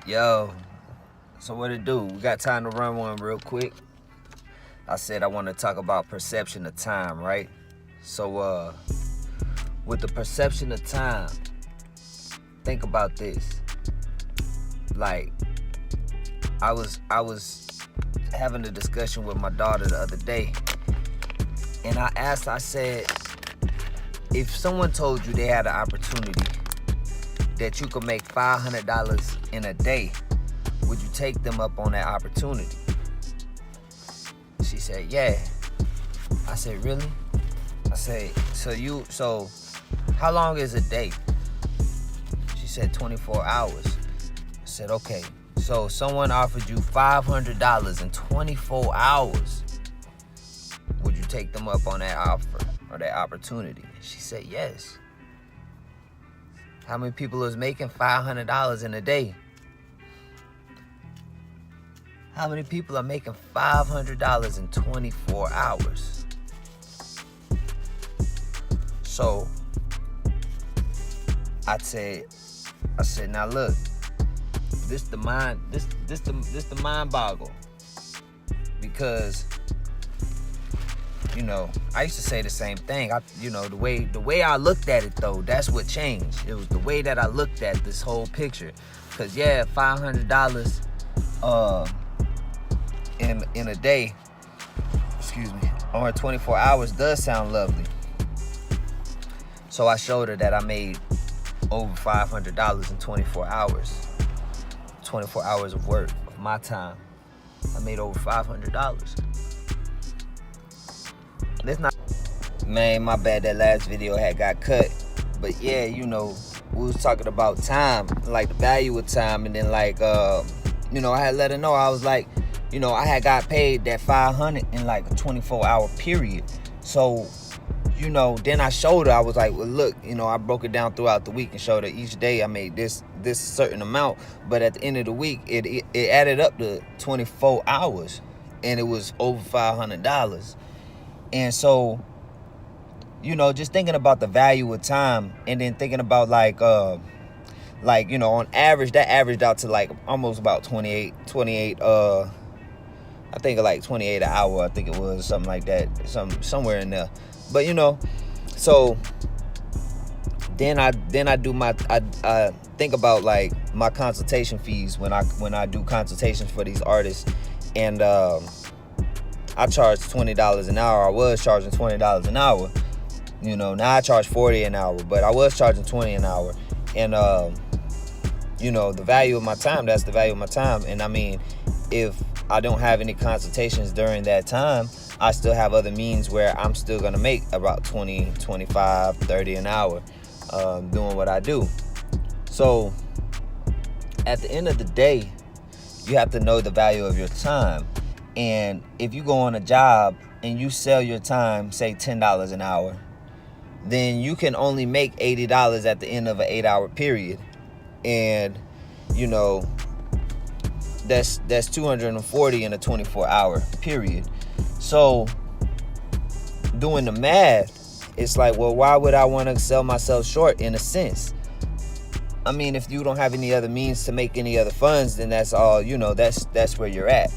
Yo, so what it do? We got time to run one real quick. I said I want to talk about perception of time, right? So with the perception of time, think about this. Like, I was having a discussion with my daughter the other day, and I said, if someone told you they had an opportunity that you could make $500 in a day, would you take them up on that opportunity? She said, yeah. I said, really? I said, so how long is a day? She said 24 hours. I said, okay. So someone offered you $500 in 24 hours. Would you take them up on that offer or that opportunity? She said, yes. How many people is making $500 in a day? How many people are making $500 in 24 hours? So I said, now look, this the mind boggle. Because, I used to say the same thing. The way I looked at it though, that's what changed. It was the way that I looked at this whole picture. Cause yeah, $500 in a day, or 24 hours does sound lovely. So I showed her that I made over $500 in 24 hours. 24 hours of work of my time. I made over $500. That's not, man, my bad, that last video had got cut. But yeah, we was talking about time, like the value of time, and then like I had let her know, I was like, I had got paid that $500 in like a 24-hour period. So, then I showed her, I was like, well, look, I broke it down throughout the week and showed her each day I made this certain amount. But at the end of the week, it added up to 24 hours, and it was over $500. And so, just thinking about the value of time, and then thinking about on average, that averaged out to like almost about 28, I think like 28 an hour, I think it was, something like that, somewhere in there. But so then I think about like my consultation fees when I do consultations for these artists, and I charge $20 an hour. I was charging $20 an hour. Now I charge $40 an hour, but I was charging $20 an hour. And the value of my time, that's the value of my time. And I mean, if I don't have any consultations during that time, I still have other means where I'm still gonna make about 20, 25, 30 an hour doing what I do. So at the end of the day, you have to know the value of your time. And if you go on a job and you sell your time, say $10 an hour, then you can only make $80 at the end of an 8-hour period. And that's $240 in a 24-hour period. So doing the math, it's like, well, why would I want to sell myself short, in a sense? I mean, if you don't have any other means to make any other funds, then that's all, that's where you're at.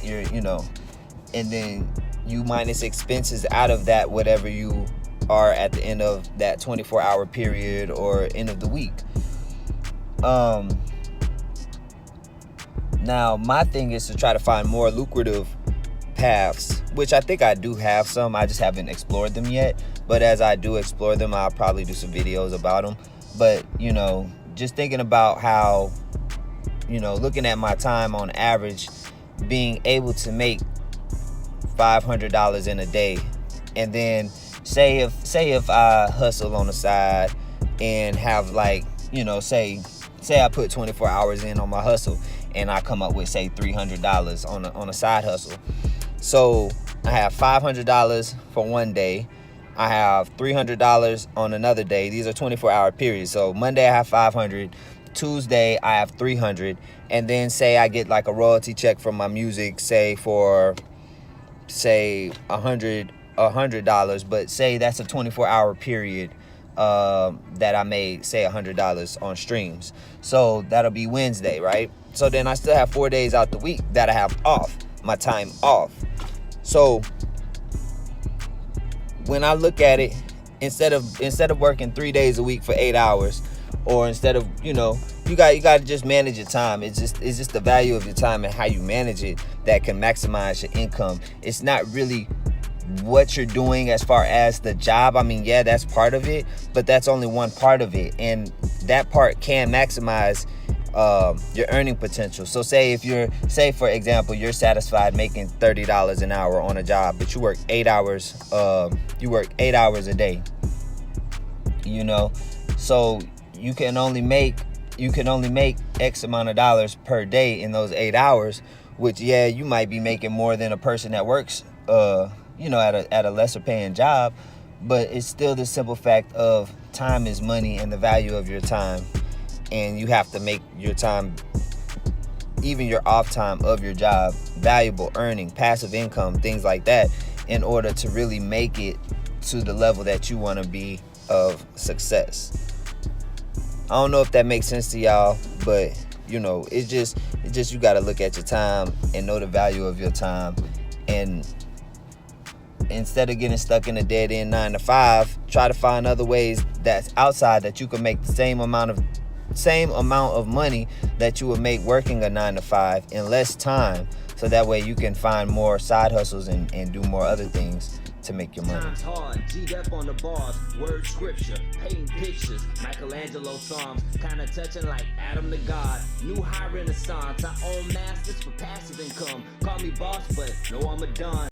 And then you minus expenses out of that, whatever you are at the end of that 24-hour period or end of the week. Now, my thing is to try to find more lucrative paths, which I think I do have some. I just haven't explored them yet. But as I do explore them, I'll probably do some videos about them. But, just thinking about how, looking at my time on average, being able to make $500 in a day, and then say if I hustle on the side and have like, say I put 24 hours in on my hustle, and I come up with say $300 on a side hustle. So I have $500 for one day, I have $300 on another day. These are 24-hour periods. So Monday I have $500, Tuesday I have $300, and then say I get like a royalty check from my music, say for $100, but say that's a 24-hour period that I made, say, $100 on streams. So that'll be Wednesday, right? So then I still have 4 days out the week that I have off, my time off. So when I look at it, instead of working 3 days a week for 8 hours, or instead of, you got to just manage your time. It's just the value of your time and how you manage it that can maximize your income. It's not really what you're doing as far as the job. I mean, yeah, that's part of it, but that's only one part of it, and that part can maximize your earning potential. So say for example, you're satisfied making $30 an hour on a job, but you work 8 hours. You work 8 hours a day. So you can only make X amount of dollars per day in those 8 hours. Which, yeah, you might be making more than a person that works, at a lesser paying job, but it's still the simple fact of time is money and the value of your time. And you have to make your time, even your off time of your job, valuable, earning, passive income, things like that, in order to really make it to the level that you want to be of success. I don't know if that makes sense to y'all, but it's just you got to look at your time and know the value of your time. And instead of getting stuck in a dead end 9 to 5, try to find other ways that's outside that you can make the same amount of money that you would make working a 9 to 5 in less time, so that way you can find more side hustles and do more other things to make your money. Times hard, G'd up on the bars, word scripture, painting pictures, Michelangelo Psalms, kinda touching like Adam the God. New high renaissance, I own masters for passive income. Call me boss, but no, I'm a don.